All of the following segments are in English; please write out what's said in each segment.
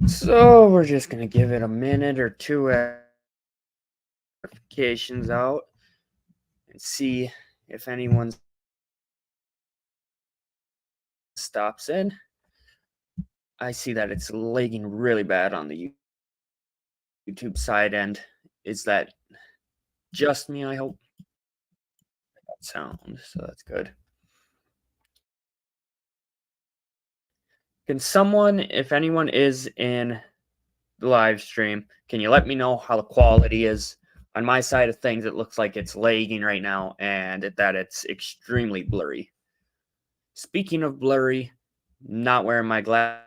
So we're just gonna give it a minute or two notifications out and see if anyone stops in. I see that it's lagging really bad on the YouTube side end. Is that just me? I hope that sound, so that's good. Can someone, if anyone is in the live stream, can you let me know how the quality is? On my side of things, it looks like it's lagging right now and that it's extremely blurry. Speaking of blurry, not wearing my glasses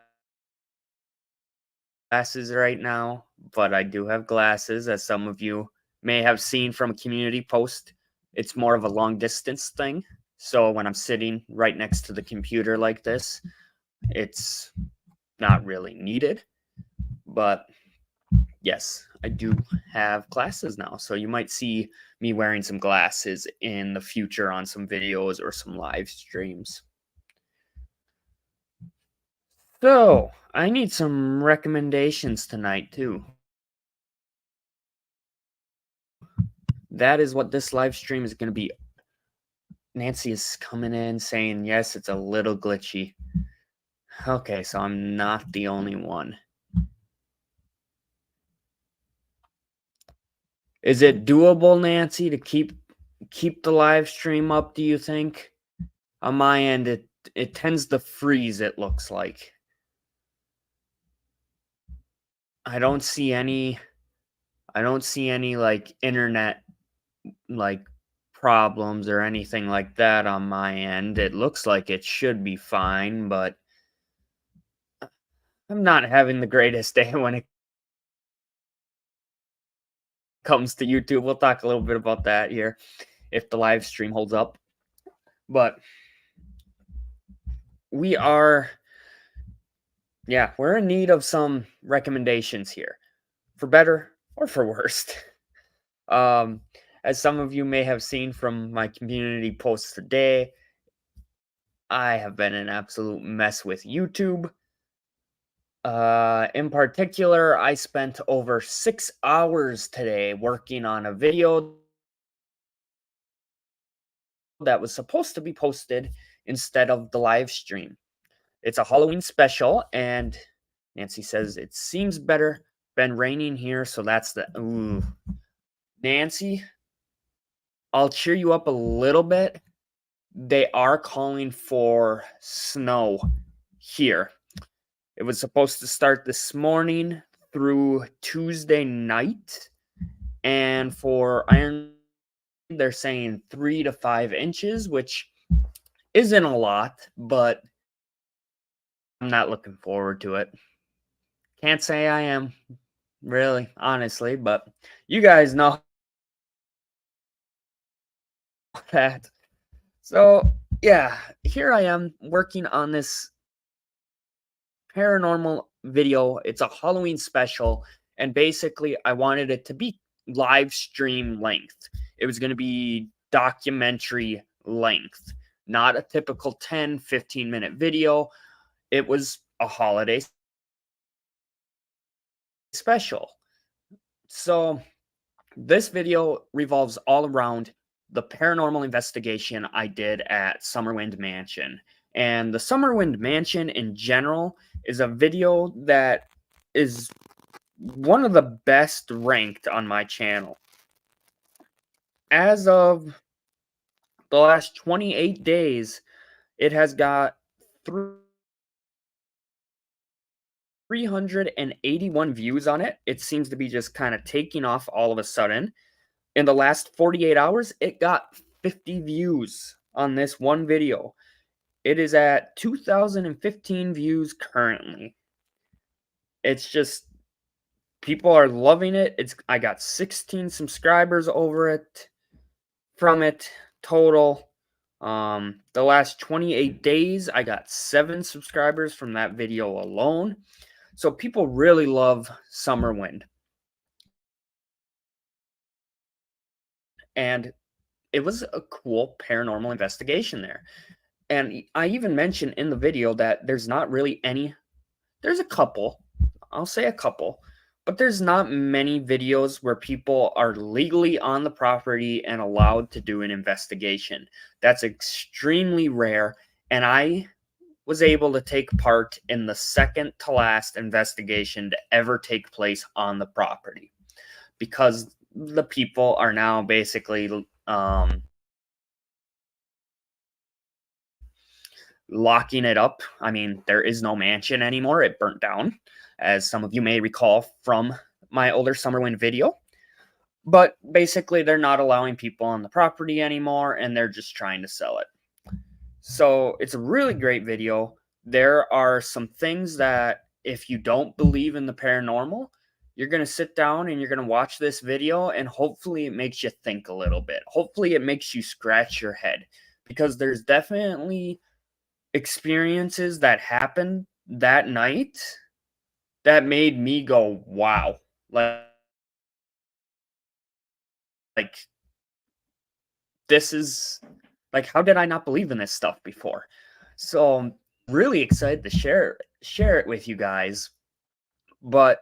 right now, but I do have glasses, as some of you may have seen from a community post. It's more of a long distance thing. So when I'm sitting right next to the computer like this, it's not really needed. But yes, I do have glasses now. So you might see me wearing some glasses in the future on some videos or some live streams. So I need some recommendations tonight too. That is what this live stream is going to be. Nancy is coming in saying, yes, it's a little glitchy. Okay, so I'm not the only one. Is it doable, Nancy, to keep the live stream up, do you think? On my end, it tends to freeze, it looks like. I don't see any like internet like problems or anything like that on my end. It looks like it should be fine, but I'm not having the greatest day when it comes to YouTube. We'll talk a little bit about that here if the live stream holds up. But we're in need of some recommendations here, for better or for worst. As some of you may have seen from my community posts today, I have been an absolute mess with YouTube. In particular, I spent over 6 hours today working on a video that was supposed to be posted instead of the live stream. It's a Halloween special, and Nancy says it seems better. Been raining here, so that's the ooh. Nancy, I'll cheer you up a little bit. They are calling for snow here. It was supposed to start this morning through Tuesday night, and for Iron, they're saying 3 to 5 inches, which isn't a lot, but I'm not looking forward to it. Can't say I am, really, honestly, but you guys know that. So, yeah, here I am working on this paranormal video. It's a Halloween special, and basically, I wanted it to be live stream length. It was going to be documentary length, not a typical 10-15 minute video. It was a holiday special. So, this video revolves all around the paranormal investigation I did at Summerwind Mansion. And the Summerwind Mansion in general is a video that is one of the best ranked on my channel. As of the last 28 days, it has got 381 views on it. It seems to be just kind of taking off all of a sudden. In the last 48 hours, it got 50 views on this one video. It is at 2,015 views currently. It's just, people are loving it. I got 16 subscribers over it, from it total. The last 28 days, I got 7 subscribers from that video alone. So people really love Summerwind. And it was a cool paranormal investigation there. And I even mentioned in the video that there's not really any, there's a couple, I'll say a couple, but there's not many videos where people are legally on the property and allowed to do an investigation. That's extremely rare, and I was able to take part in the second to last investigation to ever take place on the property because the people are now basically locking it up. I mean, there is no mansion anymore. It burnt down, as some of you may recall from my older Summerwind video. But basically, they're not allowing people on the property anymore, and they're just trying to sell it. So it's a really great video. There are some things that if you don't believe in the paranormal, you're going to sit down and you're going to watch this video, and hopefully it makes you think a little bit. Hopefully it makes you scratch your head, because there's definitely experiences that happened that night that made me go, wow. Like this is like, how did I not believe in this stuff before? So I'm really excited to share it with you guys. But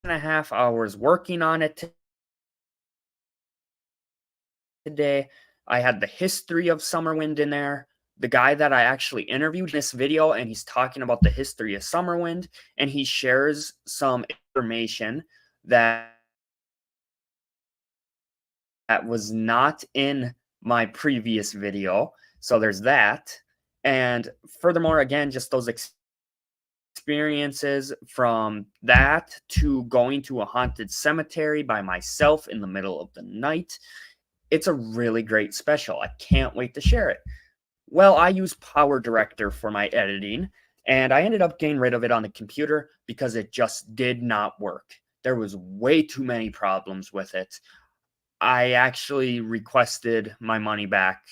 1.5 hours working on it today. I had the history of Summerwind in there. The guy that I actually interviewed in this video, and he's talking about the history of Summerwind, and he shares some information that was not in my previous video. So there's that. And furthermore, again, just those experiences from that to going to a haunted cemetery by myself in the middle of the night. It's a really great special. I can't wait to share it. Well, I use Power Director for my editing, and I ended up getting rid of it on the computer because it just did not work. There was way too many problems with it. I actually requested my money back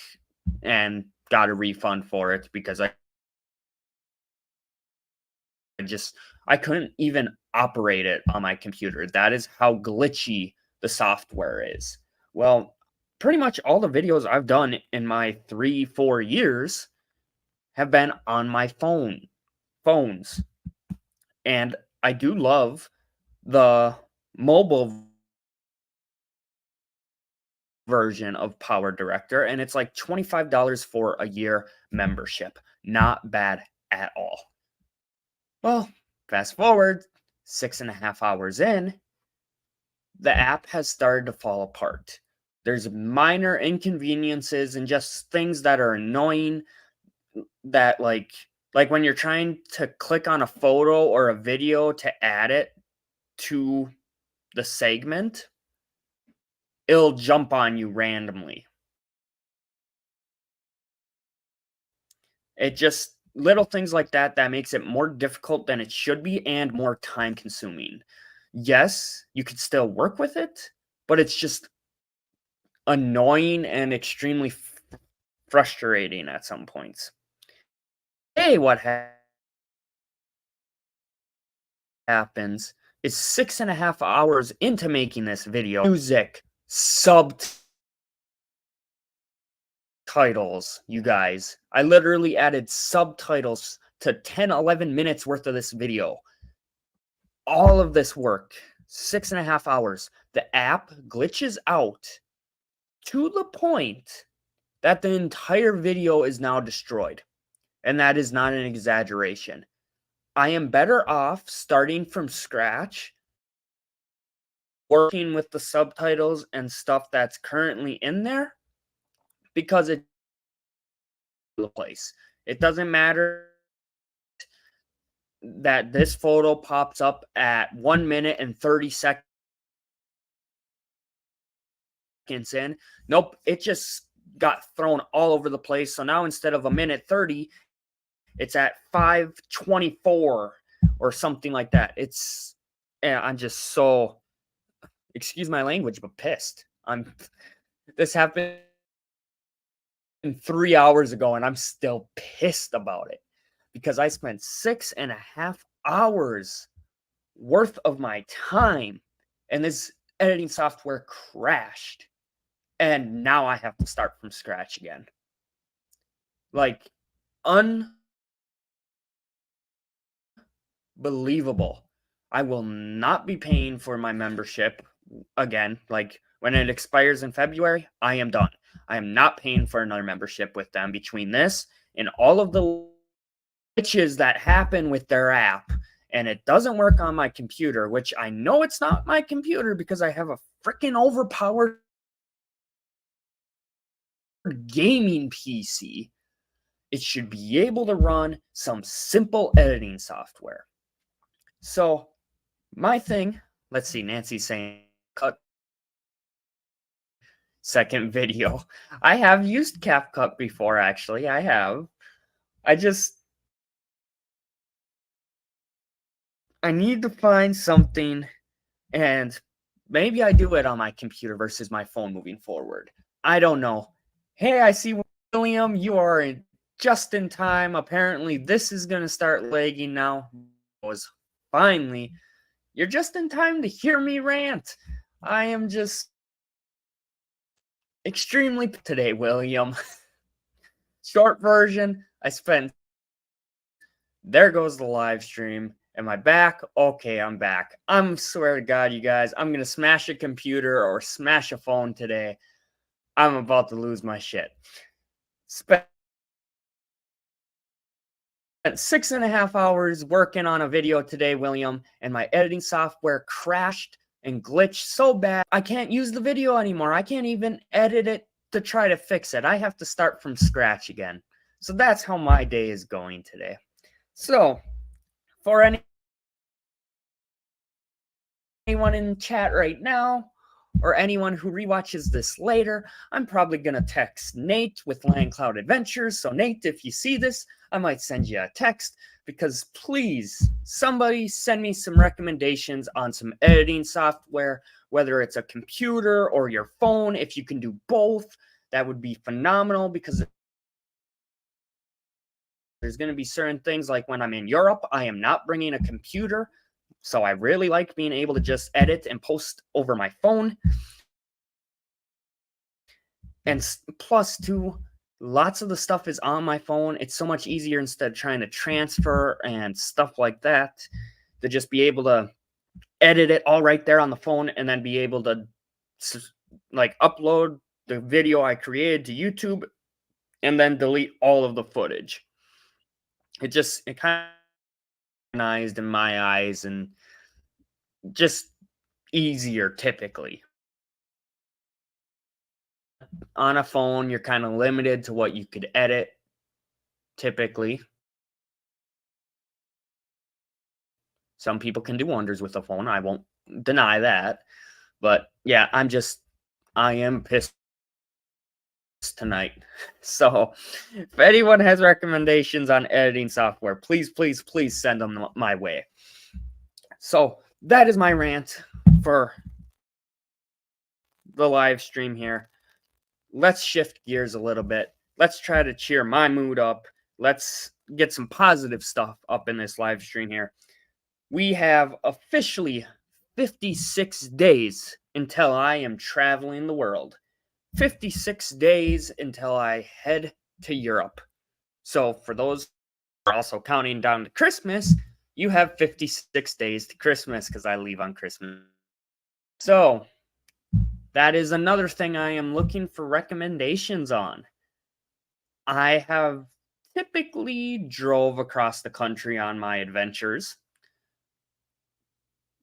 and got a refund for it because I couldn't even operate it on my computer. That is how glitchy the software is. Well, pretty much all the videos I've done in my 3-4 years have been on my phones. And I do love the mobile version of Power Director, and it's like $25 for a year membership. Not bad at all. Well, fast forward 6.5 hours in, the app has started to fall apart. There's minor inconveniences and just things that are annoying, that like when you're trying to click on a photo or a video to add it to the segment, it'll jump on you randomly. It just little things like that that makes it more difficult than it should be and more time consuming. Yes, you could still work with it, but it's just annoying and extremely frustrating at some points. Hey, what happens is 6.5 hours into making this video, music, subtitles, you guys. I literally added subtitles to 10-11 minutes worth of this video. All of this work, 6.5 hours. The app glitches out to the point that the entire video is now destroyed. And that is not an exaggeration. I am better off starting from scratch, working with the subtitles and stuff that's currently in there, because it's the place. It doesn't matter that this photo pops up at 1 minute and 30 seconds in. Nope, it just got thrown all over the place. So now instead of 1:30, it's at 5:24 or something like that. I'm just so, excuse my language, but pissed. This happened 3 hours ago and I'm still pissed about it because I spent 6.5 hours worth of my time and this editing software crashed. And now I have to start from scratch again. Like, unbelievable. I will not be paying for my membership again. Like, when it expires in February, I am done. I am not paying for another membership with them between this and all of the glitches that happen with their app. And it doesn't work on my computer, which I know it's not my computer because I have a freaking overpowered gaming PC. It should be able to run some simple editing software. So, my thing, let's see, Nancy's saying cut second video. I have used CapCut before, actually. I have. I need to find something, and maybe I do it on my computer versus my phone moving forward. I don't know. Hey, I see William, you are just in time. Apparently, this is going to start lagging now. Was finally, you're just in time to hear me rant. I am just extremely today, William. Short version, there goes the live stream. Am I back? Okay, I'm back. I'm swear to God, you guys, I'm going to smash a computer or smash a phone today. I'm about to lose my shit. Spent 6.5 hours working on a video today, William, and my editing software crashed and glitched so bad I can't use the video anymore. I can't even edit it to try to fix it. I have to start from scratch again. So that's how my day is going today. So, for anyone in chat right now, or anyone who rewatches this later, I'm probably going to text Nate with Land Cloud Adventures. So, Nate, if you see this, I might send you a text because please, somebody send me some recommendations on some editing software, whether it's a computer or your phone. If you can do both, that would be phenomenal because there's going to be certain things like when I'm in Europe, I am not bringing a computer. So I really like being able to just edit and post over my phone. And plus, too, lots of the stuff is on my phone. It's so much easier instead of trying to transfer and stuff like that to just be able to edit it all right there on the phone and then be able to like upload the video I created to YouTube and then delete all of the footage. It kind of organized in my eyes and just easier typically. On a phone, you're kind of limited to what you could edit typically. Some people can do wonders with a phone. I won't deny that. But yeah, I am pissed tonight. So if anyone has recommendations on editing software, please, please, please send them my way. So that is my rant for the live stream here. Let's shift gears a little bit. Let's try to cheer my mood up. Let's get some positive stuff up in this live stream here. We have officially 56 days until I am traveling the world. 56 days until I head to Europe. So for those who are also counting down to Christmas, you have 56 days to Christmas because I leave on Christmas. So that is another thing I am looking for recommendations on. I have typically drove across the country on my adventures.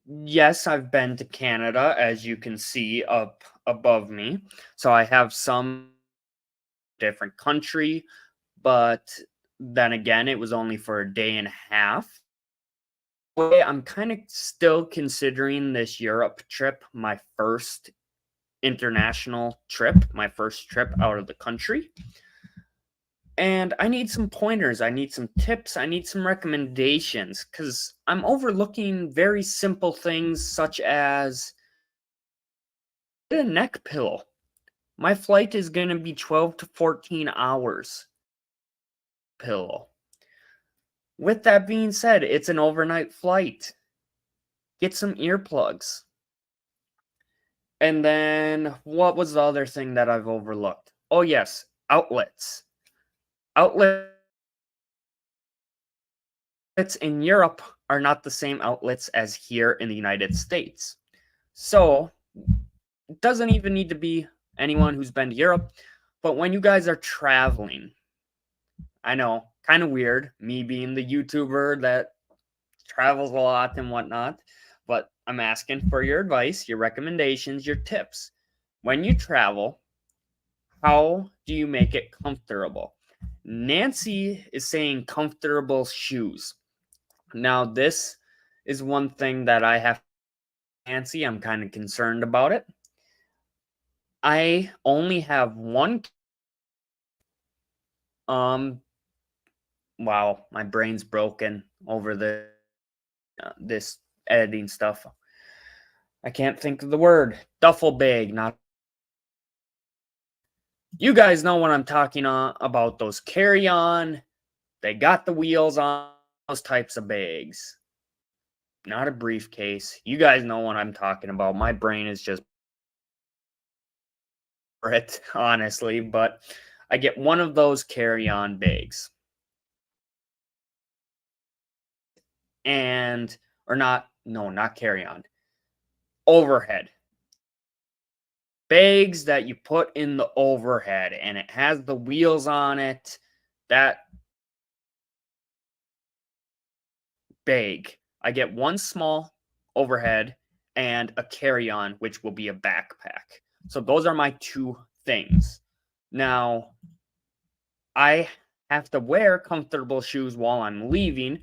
Yes, I've been to Canada, as you can see up above me. So I have some different country, but then again, it was only for a day and a half. I'm kind of still considering this Europe trip my first international trip, my first trip out of the country. And I need some pointers. I need some tips. I need some recommendations because I'm overlooking very simple things such as get a neck pillow. My flight is going to be 12 to 14 hours. Pillow. With that being said, it's an overnight flight. Get some earplugs. And then what was the other thing that I've overlooked? Oh, yes, outlets. outlets in Europe are not the same outlets as here in the United States. So, it doesn't even need to be anyone who's been to Europe, but when you guys are traveling, I know, kind of weird, me being the YouTuber that travels a lot and whatnot, but I'm asking for your advice, your recommendations, your tips. When you travel, how do you make it comfortable? Nancy is saying comfortable shoes. Now, this is one thing that I have. Nancy, I'm kind of concerned about it. I only have one. Um, wow, my brain's broken over this editing stuff. I can't think of the word. Duffel bag, not. You guys know what I'm talking about, those carry-on. They got the wheels on those types of bags. Not a briefcase. You guys know what I'm talking about. My brain is just it, honestly, but I get one of those carry-on bags. And or not, no, not carry-on. Overhead. Bags that you put in the overhead and it has the wheels on it. That bag. I get one small overhead and a carry-on, which will be a backpack. So those are my two things. Now, I have to wear comfortable shoes while I'm leaving.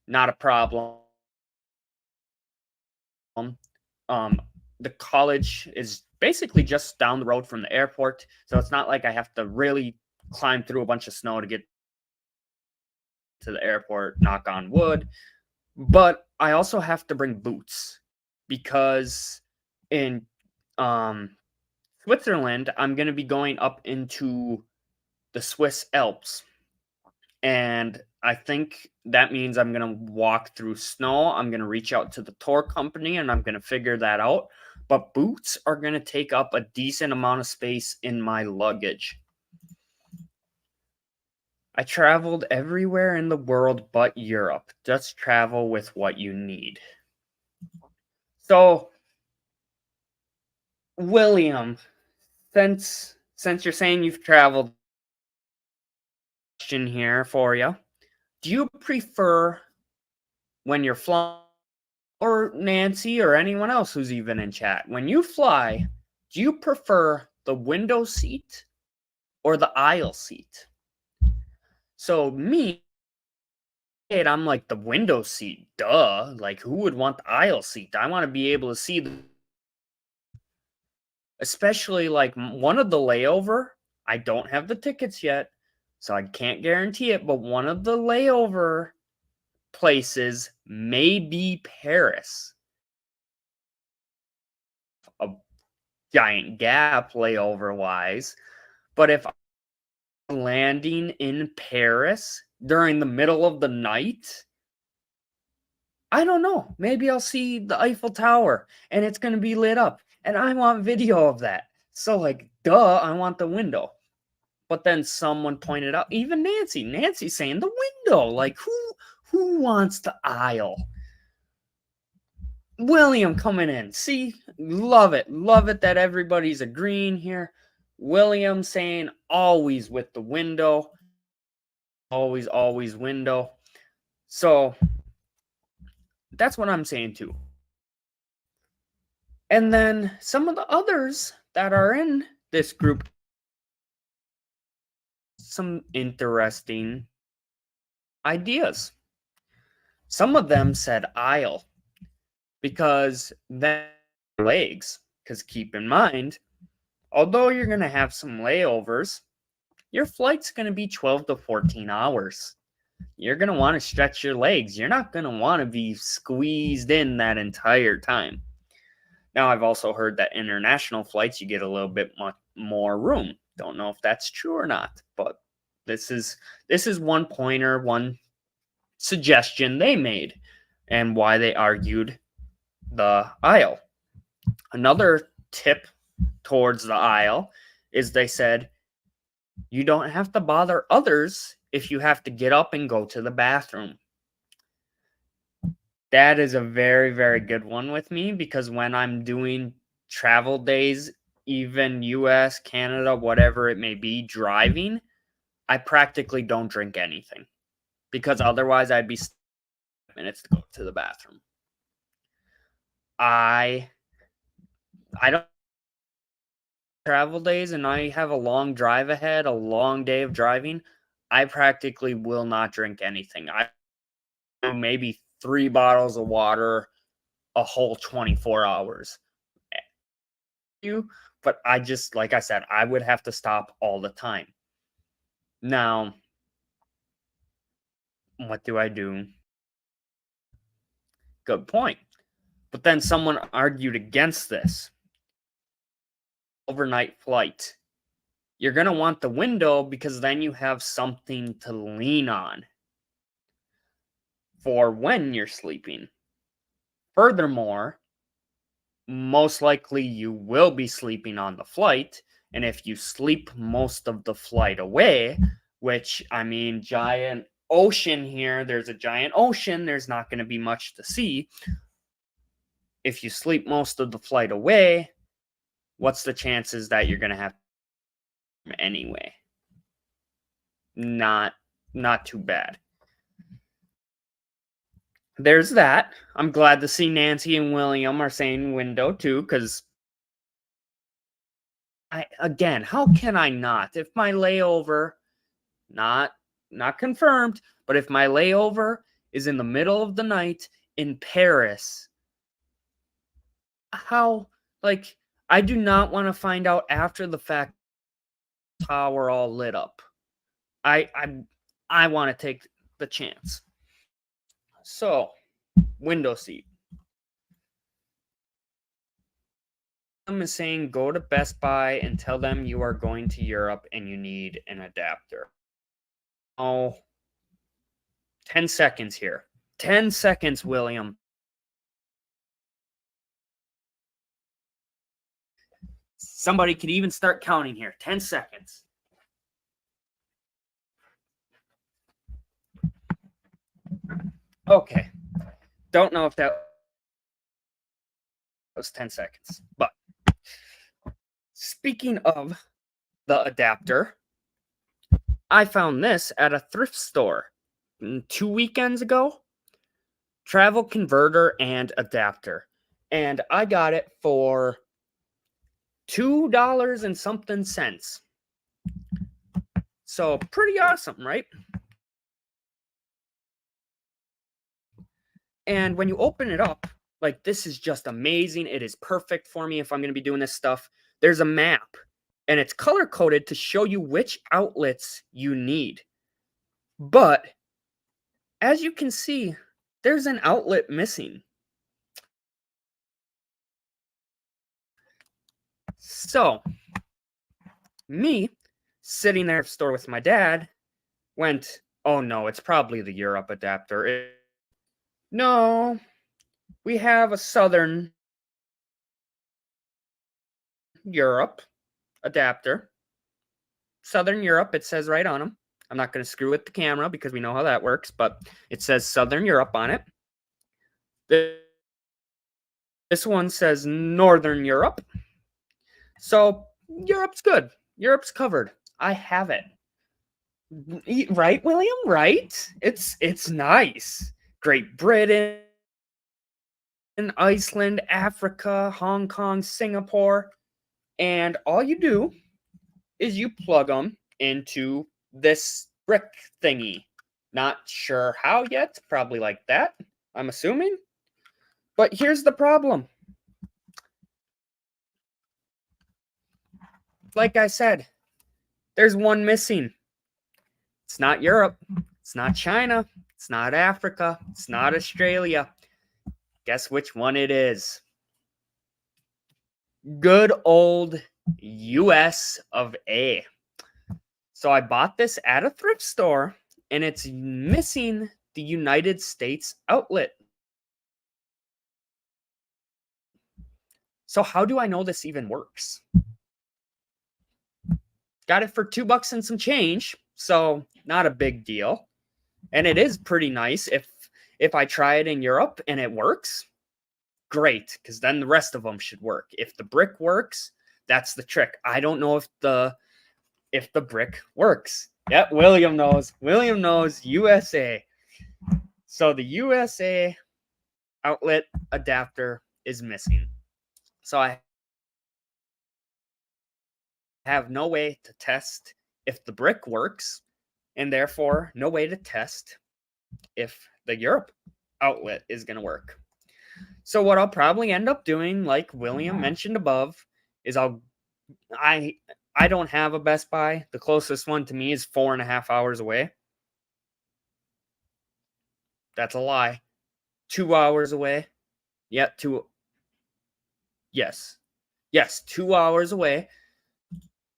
Not a problem. The college is basically just down the road from the airport, so it's not like I have to really climb through a bunch of snow to get to the airport, knock on wood. But I also have to bring boots because in Switzerland, I'm going to be going up into the Swiss Alps. And I think that means I'm going to walk through snow. I'm going to reach out to the tour company and I'm going to figure that out. But boots are going to take up a decent amount of space in my luggage. I traveled everywhere in the world but Europe. Just travel with what you need. So, William, since you're saying you've traveled, question here for you. Do you prefer when you're flying, or Nancy or anyone else who's even in chat, when you fly, do you prefer the window seat or the aisle seat? So me, I'm like the window seat, duh. Like who would want the aisle seat? I want to be able to see especially like one of the layover. I don't have the tickets yet, so I can't guarantee it, but one of the layover places may be Paris. A giant gap layover wise, but if I'm landing in Paris during the middle of the night, I don't know. Maybe I'll see the Eiffel Tower and it's going to be lit up and I want video of that. So like, duh, I want the window. But then someone pointed out, even Nancy saying the window. Like who wants the aisle? William coming in. See, love it. Love it that everybody's agreeing here. William saying always with the window. Always window. So that's what I'm saying too. And then some of the others that are in this group, some interesting ideas. Some of them said aisle because then legs. Because keep in mind, although you're going to have some layovers, your flight's going to be 12 to 14 hours. You're going to want to stretch your legs. You're not going to want to be squeezed in that entire time. Now, I've also heard that international flights, you get a little bit more room. Don't know if that's true or not, but this is one pointer, one suggestion they made and why they argued the aisle. Another tip towards the aisle is they said, you don't have to bother others if you have to get up and go to the bathroom. That is a very, very good one with me because when I'm doing travel days, even US, Canada, whatever it may be, driving, I practically don't drink anything because otherwise I'd be minutes to go to the bathroom. I don't travel days and I have a long drive ahead, a long day of driving. I practically will not drink anything. I do maybe 3 bottles of water a whole 24 hours. But I just, like I said, I would have to stop all the time. Now, what do I do? Good point. But then someone argued against this. Overnight flight. You're going to want the window because then you have something to lean on for when you're sleeping. Furthermore, most likely you will be sleeping on the flight. And if you sleep most of the flight away, which, I mean, giant ocean here, there's a giant ocean, there's not going to be much to see. If you sleep most of the flight away, what's the chances that you're going to have anyway? Not too bad. There's that. I'm glad to see Nancy and William are saying window too, because again, how can I not? If my layover, not confirmed, but if my layover is in the middle of the night in Paris, how, like, I do not want to find out after the fact how we're all lit up. I want to take the chance. So, window seat. I'm saying go to Best Buy and tell them you are going to Europe and you need an adapter. Oh, 10 seconds here. 10 seconds, William. Somebody could even start counting here. 10 seconds. Okay. Don't know if that was 10 seconds. But speaking of the adapter, I found this at a thrift store 2 weekends ago. Travel converter and adapter. And I got it for $2 and something cents. So pretty awesome, right? And when you open it up, like, this is just amazing. It is perfect for me if I'm going to be doing this stuff. There's a map, and it's color-coded to show you which outlets you need. But as you can see, there's an outlet missing. So, me, sitting there at the store with my dad, went, oh no, it's probably the Europe adapter. No, we have a Southern Europe adapter. Southern Europe, it says right on them. I'm not going to screw with the camera because we know how that works, but it says Southern Europe on it. This one says Northern Europe. So Europe's good. Europe's covered. I have it. Right, William? Right? It's nice. Great Britain, Iceland, Africa, Hong Kong, Singapore. And all you do is you plug them into this brick thingy. Not sure how yet. Probably like that, I'm assuming. But here's the problem. Like I said, there's one missing. It's not Europe. It's not China. It's not Africa. It's not Australia. Guess which one it is? Good old US of A. So I bought this at a thrift store, and it's missing the United States outlet. So how do I know this even works? Got it for $2 and some change. So not a big deal. And it is pretty nice if I try it in Europe and it works, great, because then the rest of them should work. If the brick works, that's the trick. I don't know if the brick works. Yep, William knows. William knows. USA. So the USA outlet adapter is missing. So I have no way to test if the brick works, and therefore no way to test if the Europe outlet is going to work. So what I'll probably end up doing, like William mentioned above, is I don't have a Best Buy. The closest one to me is 4.5 hours away. That's a lie. 2 hours away. Yeah, yes. Yes, 2 hours away.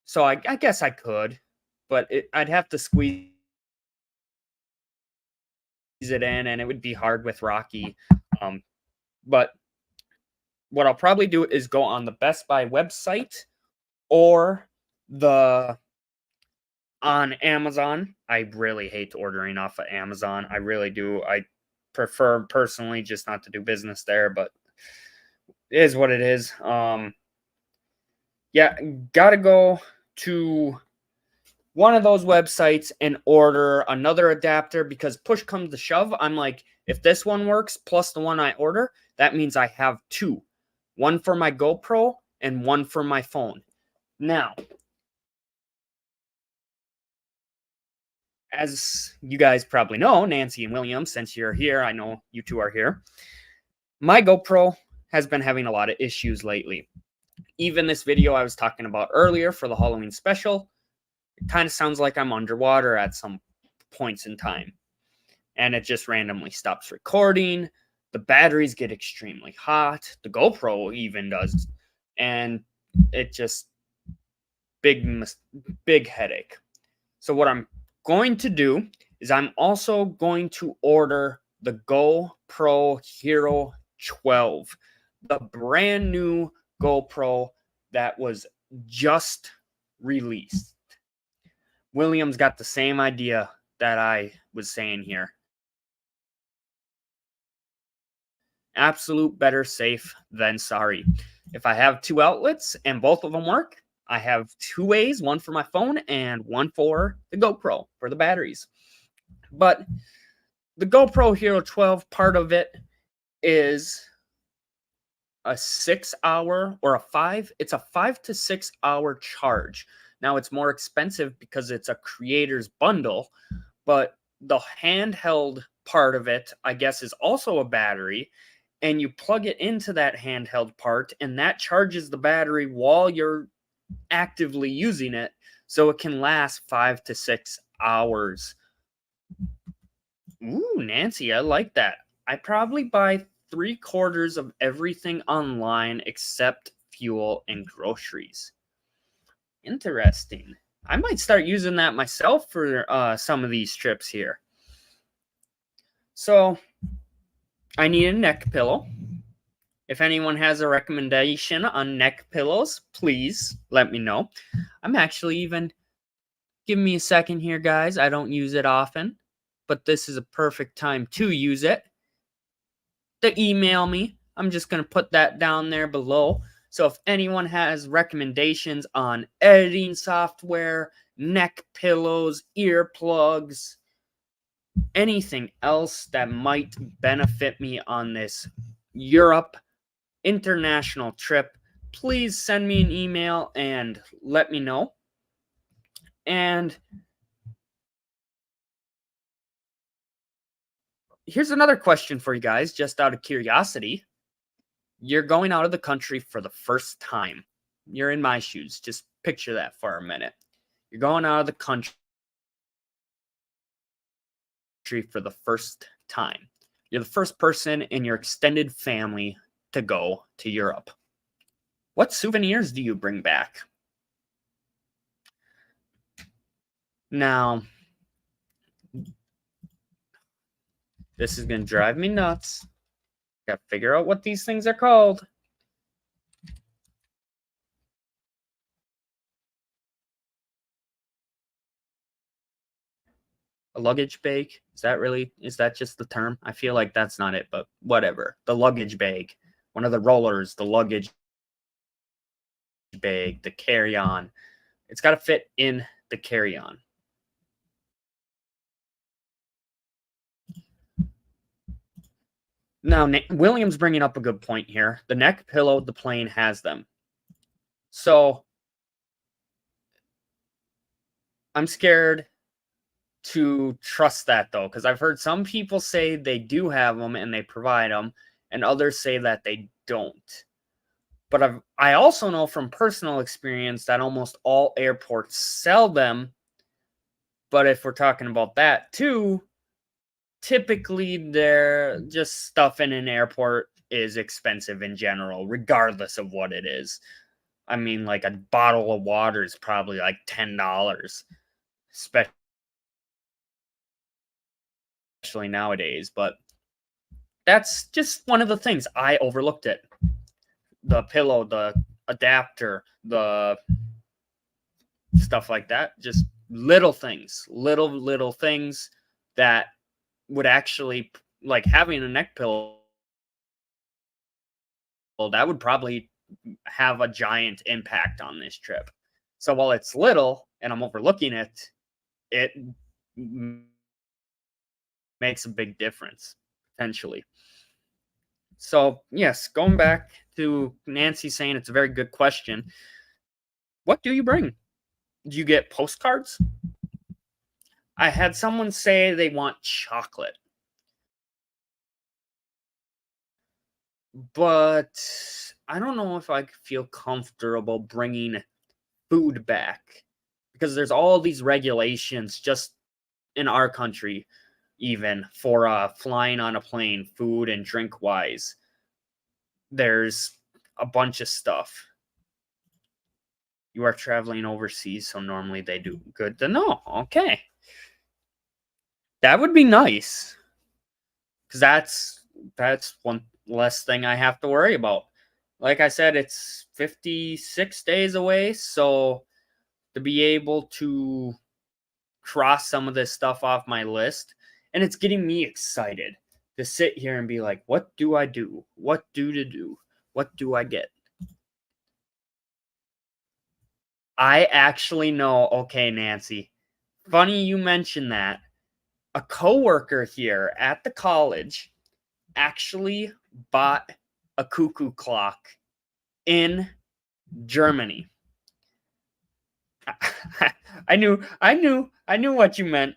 So I guess I could, but I'd have to squeeze it in, and it would be hard with Rocky. But what I'll probably do is go on the Best Buy website or on Amazon. I really hate ordering off of Amazon. I really do. I prefer personally just not to do business there, but it is what it is. Yeah, gotta go to one of those websites and order another adapter, because push comes to shove, I'm like, if this one works plus the one I order, that means I have two. One for my GoPro and one for my phone. Now, as you guys probably know, Nancy and William, since you're here, I know you two are here, my GoPro has been having a lot of issues lately. Even this video I was talking about earlier for the Halloween special, it kind of sounds like I'm underwater at some points in time. And it just randomly stops recording. The batteries get extremely hot. The GoPro even does. And it just, big headache. So what I'm going to do is I'm also going to order the GoPro Hero 12, the brand new GoPro that was just released. William's got the same idea that I was saying here. Absolute better safe than sorry. If I have two outlets and both of them work, I have two ways, one for my phone and one for the GoPro for the batteries. But the GoPro Hero 12, part of it is a 6 hour or it's a 5 to 6 hour charge. Now it's more expensive because it's a creator's bundle, but the handheld part of it, I guess, is also a battery, and you plug it into that handheld part, and that charges the battery while you're actively using it, so it can last 5 to 6 hours. Ooh, Nancy, I like that. I probably buy 3/4 of everything online except fuel and groceries. Interesting. I might start using that myself for some of these trips here. So, I need a neck pillow. If anyone has a recommendation on neck pillows, please let me know. I'm actually even, give me a second here, guys. I don't use it often, but this is a perfect time to use it. To email me. I'm just going to put that down there below. So if anyone has recommendations on editing software, neck pillows, earplugs, anything else that might benefit me on this Europe international trip, please send me an email and let me know. And here's another question for you guys, just out of curiosity. You're going out of the country for the first time. You're in my shoes. Just picture that for a minute. You're going out of the country for the first time. You're the first person in your extended family to go to Europe. What souvenirs do you bring back? Now, this is going to drive me nuts. Got to figure out what these things are called. A luggage bag? Is that just the term? I feel like that's not it, but whatever. The luggage bag. One of the rollers, the luggage bag, the carry-on. It's got to fit in the carry-on. Now, William's bringing up a good point here. The neck pillow, the plane has them. So, I'm scared to trust that, though, because I've heard some people say they do have them and they provide them, and others say that they don't. But I also know from personal experience that almost all airports sell them. But if we're talking about that too, typically they're just stuff in an airport is expensive in general, regardless of what it is. I mean, like a bottle of water is probably like $10, especially nowadays. But that's just one of the things I overlooked it. The pillow, the adapter, the stuff like that. Just little things, little things that would actually, like having a neck pillow, that would probably have a giant impact on this trip. So while it's little and I'm overlooking it, it makes a big difference potentially. So, yes, going back to Nancy saying it's a very good question. What do you bring? Do you get postcards? I had someone say they want chocolate. But I don't know if I feel comfortable bringing food back because there's all these regulations just in our country, even for flying on a plane, food and drink wise. There's a bunch of stuff. You are traveling overseas, so normally they do. Good to know. Okay. That would be nice. Because that's one less thing I have to worry about. Like I said, it's 56 days away, so to be able to cross some of this stuff off my list, and it's getting me excited to sit here and be like, what do I do? What to do? What do I get? I actually know. Okay, Nancy. Funny you mentioned that. A coworker here at the college actually bought a cuckoo clock in Germany. I knew what you meant.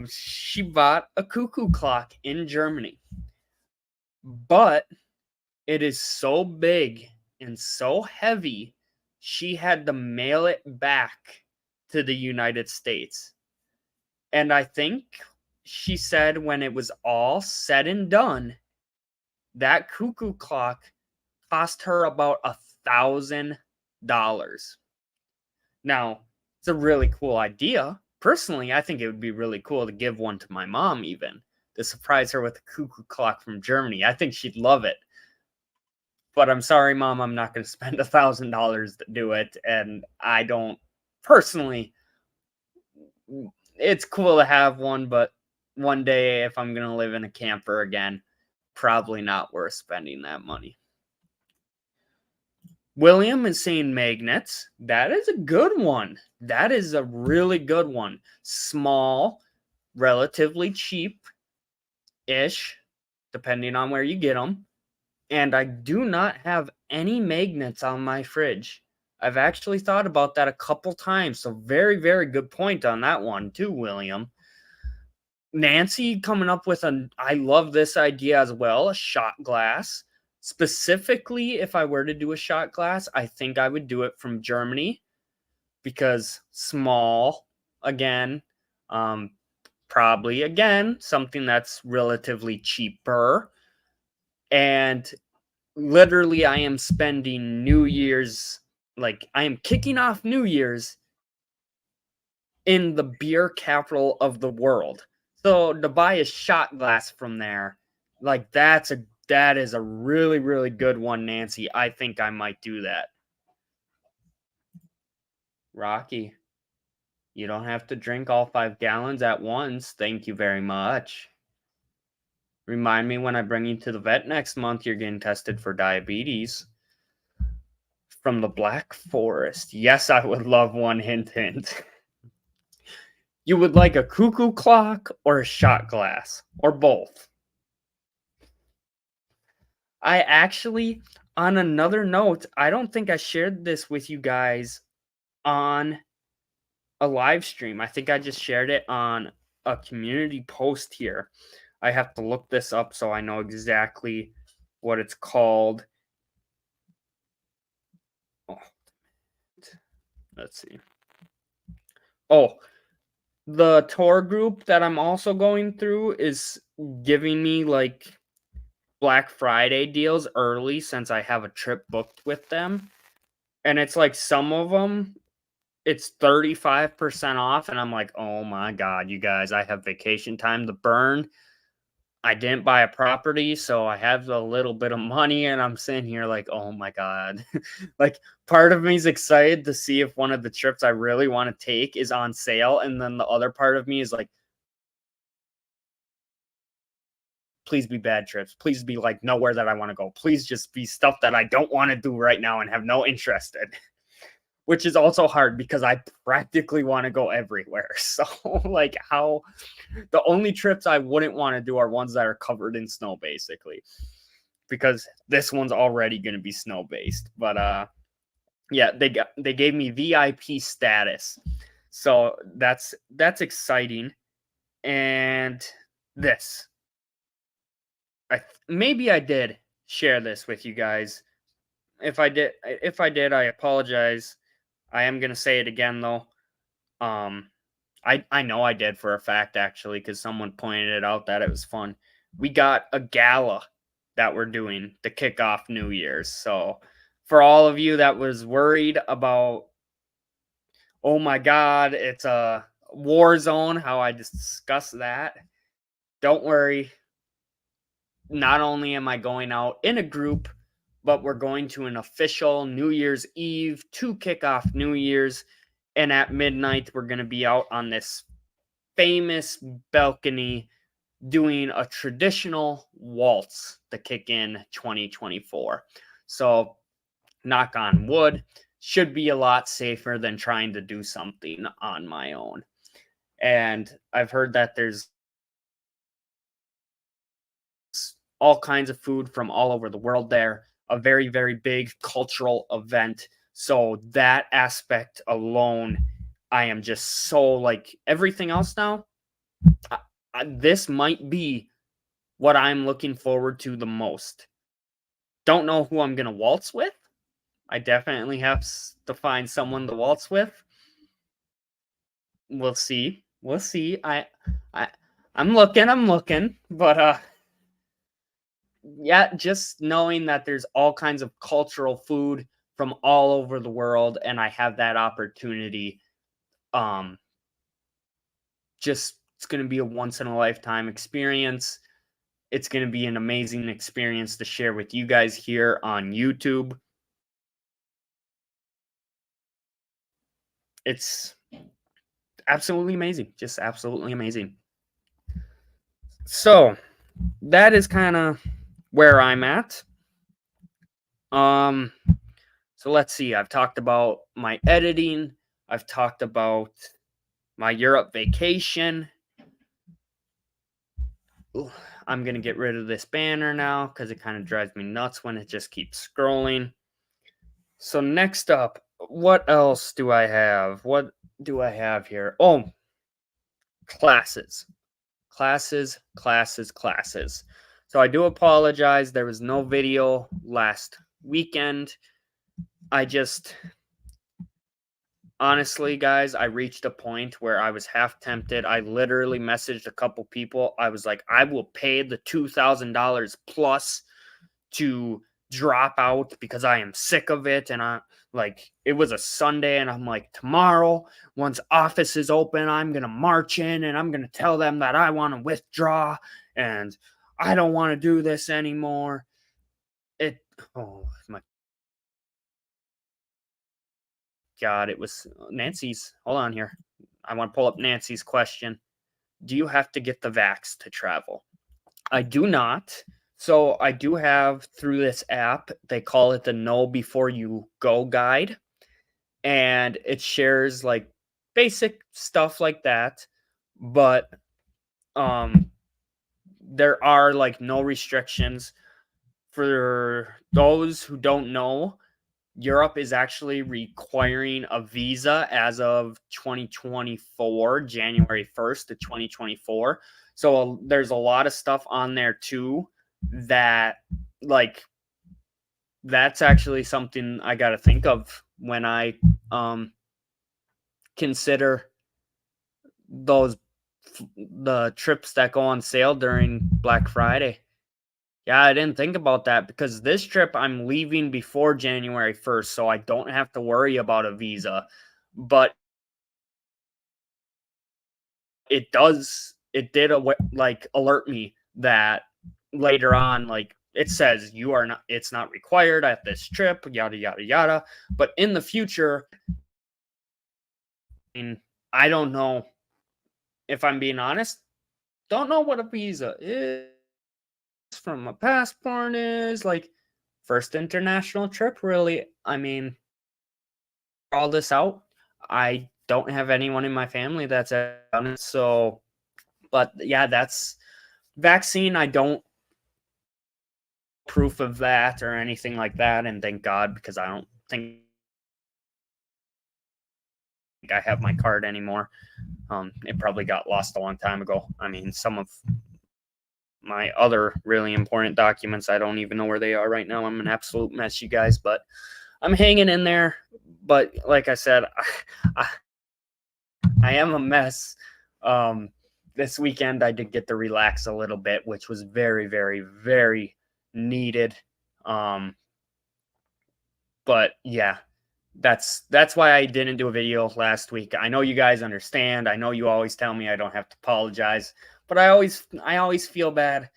She bought a cuckoo clock in Germany, but it is so big and so heavy, she had to mail it back to the United States. And I think she said when it was all said and done, that cuckoo clock cost her about $1,000. Now, it's a really cool idea. Personally, I think it would be really cool to give one to my mom, even to surprise her with a cuckoo clock from Germany. I think she'd love it. But I'm sorry, Mom, I'm not going to spend $1,000 to do it. And I don't personally. It's cool to have one, but one day, if I'm going to live in a camper again, probably not worth spending that money. William is saying magnets. That is a good one. That is a really good one. Small, relatively cheap-ish, depending on where you get them. And I do not have any magnets on my fridge. I've actually thought about that a couple times. So very, very good point on that one too, William. Nancy coming up with I love this idea as well, a shot glass. Specifically, if I were to do a shot glass, I think I would do it from Germany because small, again, probably, again, something that's relatively cheaper. And literally, I am spending New Year's, like, I am kicking off New Year's in the beer capital of the world. So to buy a shot glass from there, like, that is a really, really good one, Nancy. I think I might do that. Rocky, You don't have to drink all 5 gallons at once. Thank you very much. Remind me when I bring you to the vet next month, you're getting tested for diabetes. From the Black Forest. Yes, I would love one. Hint, hint. You would like a cuckoo clock or a shot glass? Or both? I actually, on another note, I don't think I shared this with you guys on a live stream. I think I just shared it on a community post here. I have to look this up so I know exactly what it's called. Oh, let's see. Oh, the tour group that I'm also going through is giving me like Black Friday deals early since I have a trip booked with them. And it's like some of them, it's 35% off. And I'm like, oh my God, you guys, I have vacation time to burn. I didn't buy a property, so I have a little bit of money, and I'm sitting here like, oh my God. Like, part of me is excited to see if one of the trips I really want to take is on sale. And then the other part of me is like, please be bad trips. Please be like nowhere that I want to go. Please just be stuff that I don't want to do right now and have no interest in. Which is also hard because I practically want to go everywhere. So, like, how the only trips I wouldn't want to do are ones that are covered in snow, basically, because this one's already going to be snow based. But yeah, they gave me VIP status, so that's exciting. And this, maybe I did share this with you guys. If I did, I apologize. I am gonna say it again though. I know I did for a fact actually because someone pointed it out that it was fun. We got a gala that we're doing to kick off New Year's. So for all of you that was worried about, oh my God, it's a war zone, how I discussed that. Don't worry. Not only am I going out in a group, but we're going to an official New Year's Eve to kick off New Year's. And at midnight, we're going to be out on this famous balcony doing a traditional waltz to kick in 2024. So, knock on wood, should be a lot safer than trying to do something on my own. And I've heard that there's all kinds of food from all over the world there, a very, very big cultural event. So that aspect alone, I am just so like everything else now. This might be what I'm looking forward to the most. Don't know who I'm going to waltz with. I definitely have to find someone to waltz with. We'll see. We'll see. I'm looking, but yeah, just knowing that there's all kinds of cultural food from all over the world and I have that opportunity, just it's going to be a once in a lifetime experience. It's going to be an amazing experience to share with you guys here on YouTube. It's absolutely amazing. Just absolutely amazing. So, that is kind of where I'm at. So let's see. I've talked about my editing. I've talked about my Europe vacation. Ooh, I'm going to get rid of this banner now because it kind of drives me nuts when it just keeps scrolling. So next up, what else do I have? What do I have here? Oh, classes. Classes. So I do apologize. There was no video last weekend. Honestly, guys, I reached a point where I was half tempted. I literally messaged a couple people. I was like, I will pay the $2,000 plus to drop out because I am sick of it. And it was a Sunday, and I'm like, tomorrow, once office is open, I'm going to march in and I'm going to tell them that I want to withdraw and I don't want to do this anymore. Oh my God, it was Nancy's. Hold on here. I want to pull up Nancy's question. Do you have to get the vax to travel? I do not. So I do have through this app, they call it the Know Before You Go guide. And it shares like basic stuff like that. But there are like no restrictions. For those who don't know, Europe is actually requiring a visa as of 2024, January 1st to 2024. So there's a lot of stuff on there too that like that's actually something I got to think of when I consider the trips that go on sale during Black Friday. Yeah, I didn't think about that because this trip I'm leaving before January 1st, so I don't have to worry about a visa. But it did like alert me that later on, like it says it's not required at this trip, yada yada yada. But in the future, I don't know, if I'm being honest, don't know what a visa is from a passport is like first international trip, really. I mean, all this out, I don't have anyone in my family that's done it. So, but yeah, that's vaccine. I don't proof of that or anything like that. And thank God, because I don't think I have my card anymore. It probably got lost a long time ago. I mean, some of my other really important documents, I don't even know where they are right now. I'm an absolute mess, you guys, but I'm hanging in there. But like I said, I am a mess. This weekend I did get to relax a little bit, which was very, very, very needed. But yeah, that's why I didn't do a video last week. I know you guys understand. I know you always tell me I don't have to apologize, but I always feel bad.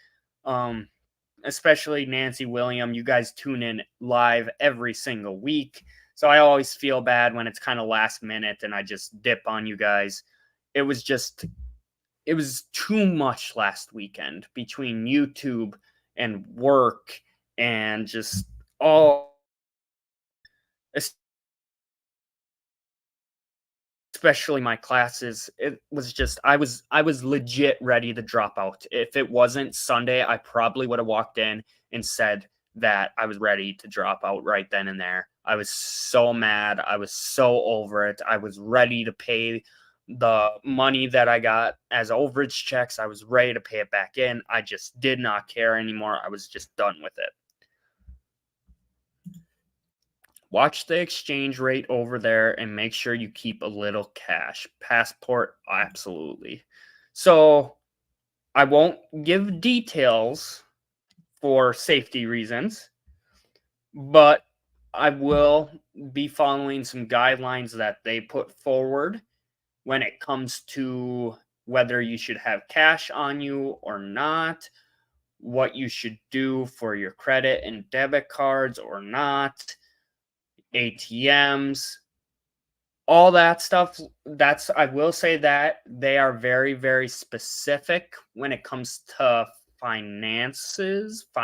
Especially Nancy William, you guys tune in live every single week. So I always feel bad when it's kind of last minute and I just dip on you guys. It was too much last weekend between YouTube and work and just all, especially my classes. It was just I was legit ready to drop out. If it wasn't Sunday, I probably would have walked in and said that I was ready to drop out right then and there. I was so mad. I was so over it. I was ready to pay the money that I got as overage checks. I was ready to pay it back in. I just did not care anymore. I was just done with it. Watch the exchange rate over there and make sure you keep a little cash. Passport, absolutely. So I won't give details for safety reasons, but I will be following some guidelines that they put forward when it comes to whether you should have cash on you or not, what you should do for your credit and debit cards or not, ATMs, all that stuff. I will say that they are very, very specific when it comes to financially.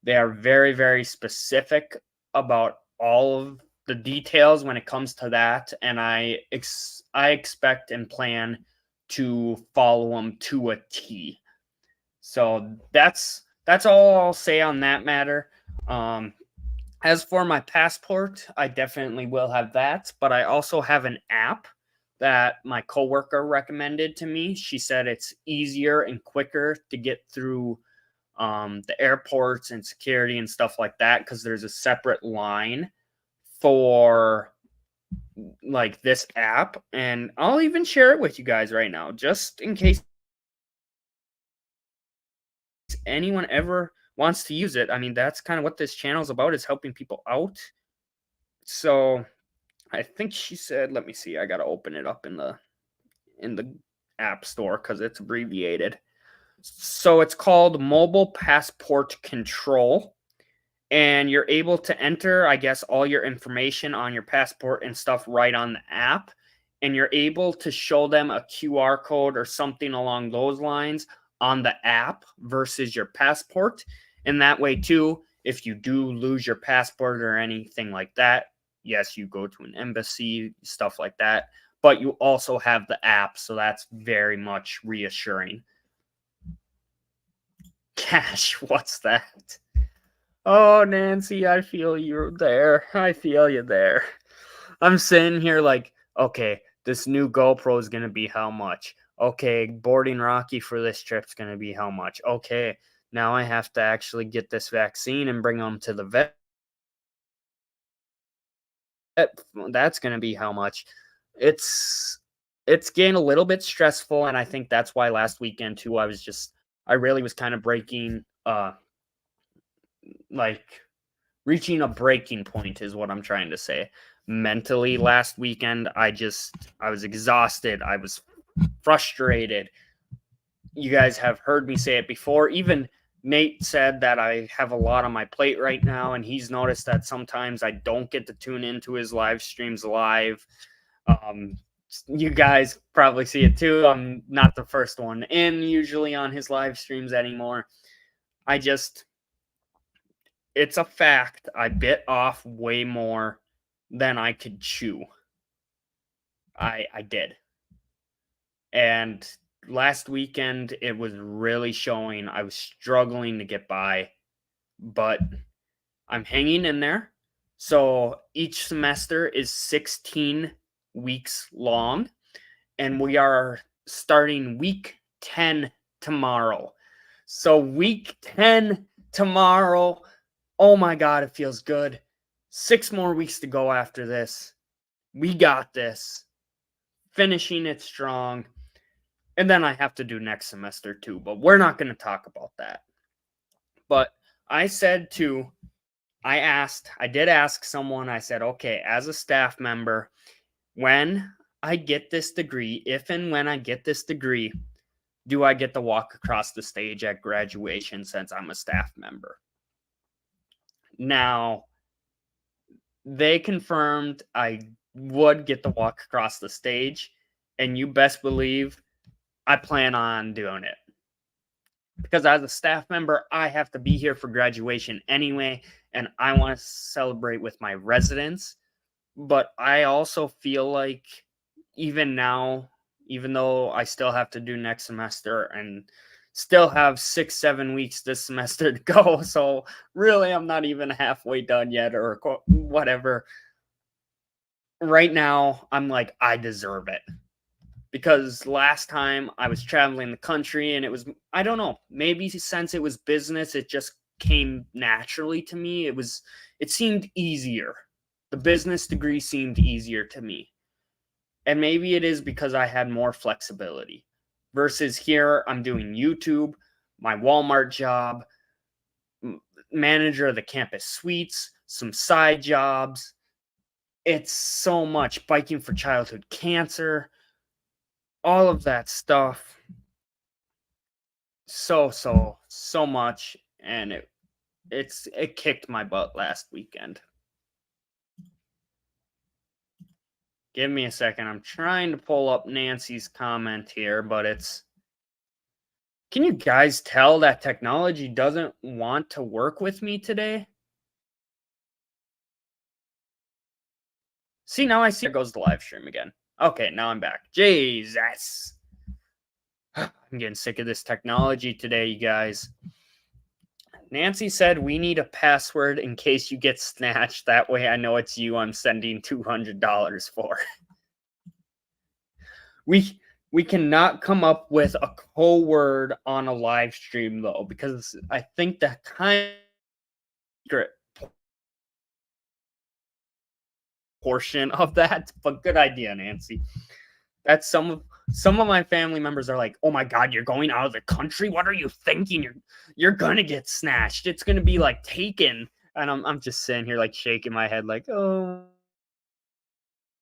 They are very, very specific about all of the details when it comes to that. And I expect and plan to follow them to a T. So that's all I'll say on that matter. As for my passport, I definitely will have that, but I also have an app that my coworker recommended to me. She said it's easier and quicker to get through the airports and security and stuff like that because there's a separate line for like this app, and I'll even share it with you guys right now just in case anyone ever wants to use it. I mean, that's kind of what this channel is about, is helping people out. So I think she said, let me see, I got to open it up in the app store because it's abbreviated. So it's called Mobile Passport Control, and you're able to enter, I guess, all your information on your passport and stuff right on the app. and you're able to show them a QR code or something along those lines on the app versus your passport. And that way, too, if you do lose your passport or anything like that, yes, you go to an embassy, stuff like that, but you also have the app. So that's very much reassuring. Cash, what's that? Oh, Nancy, I feel you're there. I feel you there. I'm sitting here like, okay, this new GoPro is going to be how much? Okay, boarding Rocky for this trip's going to be how much? Okay, now I have to actually get this vaccine and bring them to the vet. That's going to be how much? It's getting a little bit stressful, and I think that's why last weekend too I really was kind of like reaching a breaking point is what I'm trying to say. Mentally last weekend, I was exhausted. I was frustrated. You guys have heard me say it before. Even Nate said that I have a lot on my plate right now, and he's noticed that sometimes I don't get to tune into his live streams live. You guys probably see it too. I'm not the first one in usually on his live streams anymore. It's a fact. I bit off way more than I could chew. I did. And last weekend, it was really showing. I was struggling to get by, but I'm hanging in there. So each semester is 16 weeks long, and we are starting week 10 tomorrow. So week 10 tomorrow. Oh my God, it feels good. 6 more weeks to go after this. We got this. Finishing it strong. And then I have to do next semester too, but we're not going to talk about that. But I did ask someone, I said, okay, as a staff member, when I get this degree, if and when I get this degree, do I get to walk across the stage at graduation since I'm a staff member? Now, they confirmed I would get to walk across the stage, and you best believe I plan on doing it. Because as a staff member, I have to be here for graduation anyway, and I want to celebrate with my residents. But I also feel like even now, even though I still have to do next semester and still have 6-7 weeks this semester to go, so really I'm not even halfway done yet or whatever. Right now, I'm like, I deserve it. Because last time I was traveling the country and it was, I don't know, maybe since it was business, it just came naturally to me. It seemed easier. The business degree seemed easier to me. And maybe it is because I had more flexibility. Versus here, I'm doing YouTube, my Walmart job, manager of the campus suites, some side jobs. It's so much. Biking for childhood cancer, all of that stuff. So much. And it kicked my butt last weekend. Give me a second. I'm trying to pull up Nancy's comment here, but can you guys tell that technology doesn't want to work with me today? See, now I see there goes the live stream again. Okay, now I'm back. Jesus. I'm getting sick of this technology today, you guys. Nancy said we need a password in case you get snatched. That way I know it's you I'm sending $200 for. We cannot come up with a code on a live stream though, because I think the kind of portion of that, but good idea, Nancy. That's some of my family members are like, "Oh my God, you're going out of the country? What are you thinking? You're gonna get snatched. It's gonna be like taken." And I'm just sitting here like shaking my head, like, "Oh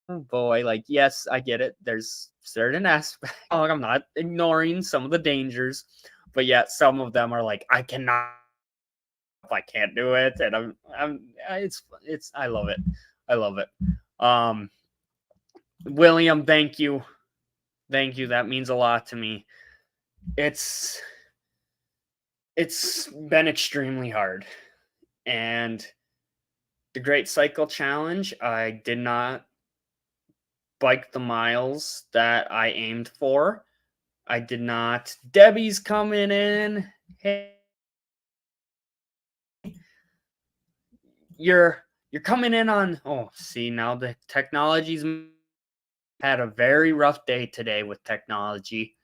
boy, like yes, I get it. There's certain aspects. I'm not ignoring some of the dangers, but yet some of them are like, I can't do it, and it's I love it. I love it. William, thank you. Thank you. That means a lot to me. It's been extremely hard. And the Great Cycle Challenge, I did not bike the miles that I aimed for. I did not. Debbie's coming in. Hey, you're coming in on. Oh, see, now the technology's had a very rough day today with technology.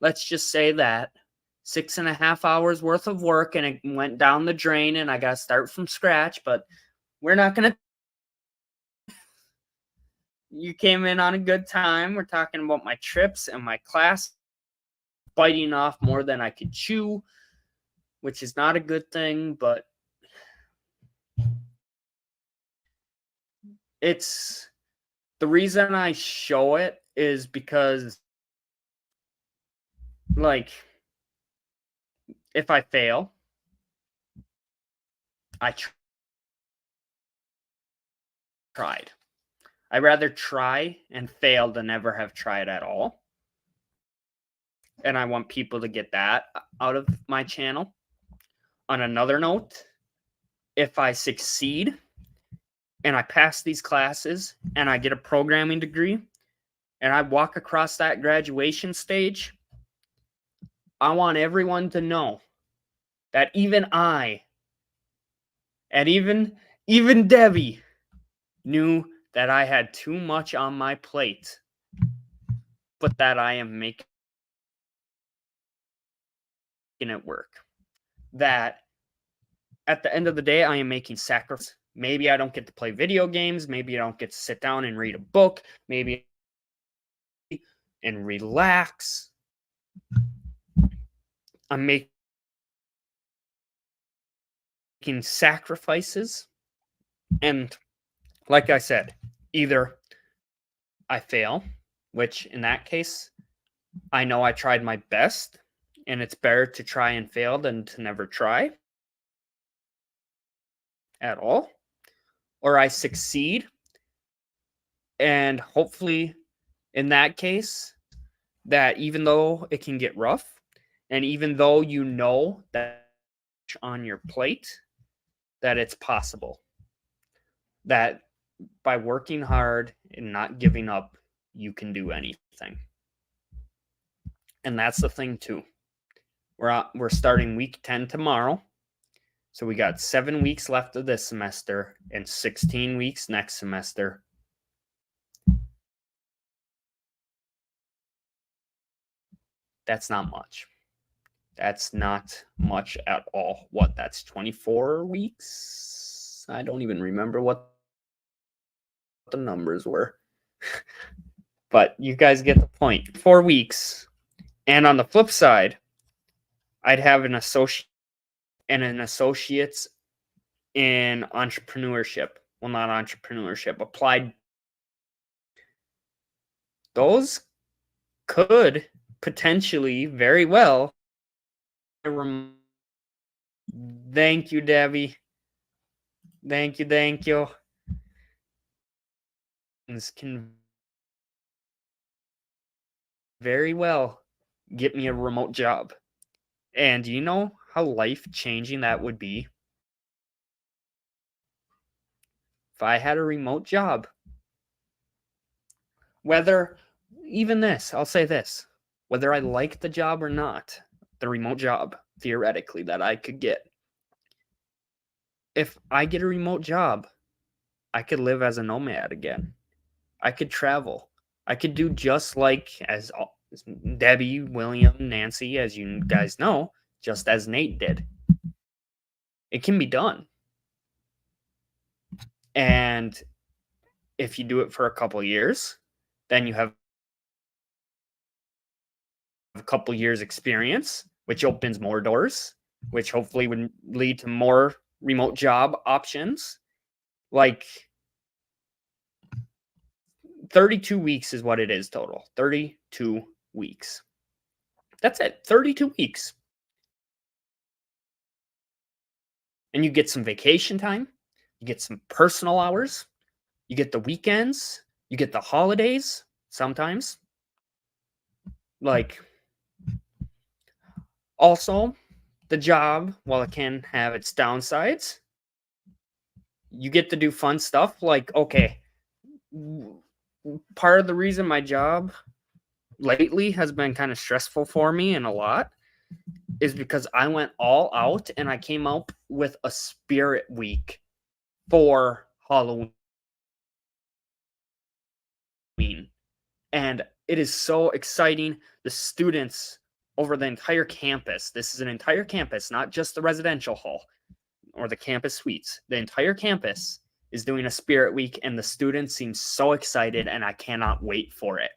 Let's just say that 6.5 hours worth of work and it went down the drain and I got to start from scratch, but we're not going to. You came in on a good time. We're talking about my trips and my class, biting off more than I could chew, which is not a good thing, but it's the reason I show it is because, like, if I fail, I tried. I'd rather try and fail than never have tried at all. And I want people to get that out of my channel. On another note, if I succeed and I pass these classes and I get a programming degree and I walk across that graduation stage, I want everyone to know that even I and even Debbie knew that I had too much on my plate, but that I am making it work. That at the end of the day, I am making sacrifices. Maybe I don't get to play video games. Maybe I don't get to sit down and read a book. Maybe and relax. I'm making sacrifices. And like I said, either I fail, which in that case, I know I tried my best, and it's better to try and fail than to never try at all, or I succeed. And hopefully, in that case, that even though it can get rough, and even though you know that on your plate, that it's possible. That by working hard and not giving up, you can do anything. And that's the thing too. We're starting week 10 tomorrow. So we got 7 weeks left of this semester and 16 weeks next semester. That's not much. That's not much at all. What? That's 24 weeks? I don't even remember what the numbers were. But you guys get the point. 4 weeks. And on the flip side, I'd have an associate and an associate's in entrepreneurship. Well, not entrepreneurship, applied. Those could potentially very well. Thank you, Debbie. Thank you. This can very well get me a remote job. And do you know how life-changing that would be? If I had a remote job. Whether, even this, I'll say this, whether I like the job or not, the remote job, theoretically, that I could get. If I get a remote job, I could live as a nomad again. I could travel. I could do just like as Debbie, William, Nancy, as you guys know, just as Nate did. It can be done. And if you do it for a couple years, then you have a couple years experience, which opens more doors, which hopefully would lead to more remote job options. Like 32 weeks is what it is total. 32 weeks. That's it. 32 weeks. And you get some vacation time. You get some personal hours. You get the weekends. You get the holidays sometimes. Like, also, the job, while it can have its downsides, you get to do fun stuff. Like, okay, part of the reason my job lately has been kind of stressful for me and a lot is because I went all out and I came up with a spirit week for Halloween. And it is so exciting. The students over the entire campus, this is an entire campus, not just the residential hall or the campus suites. The entire campus is doing a spirit week, and the students seem so excited, and I cannot wait for it.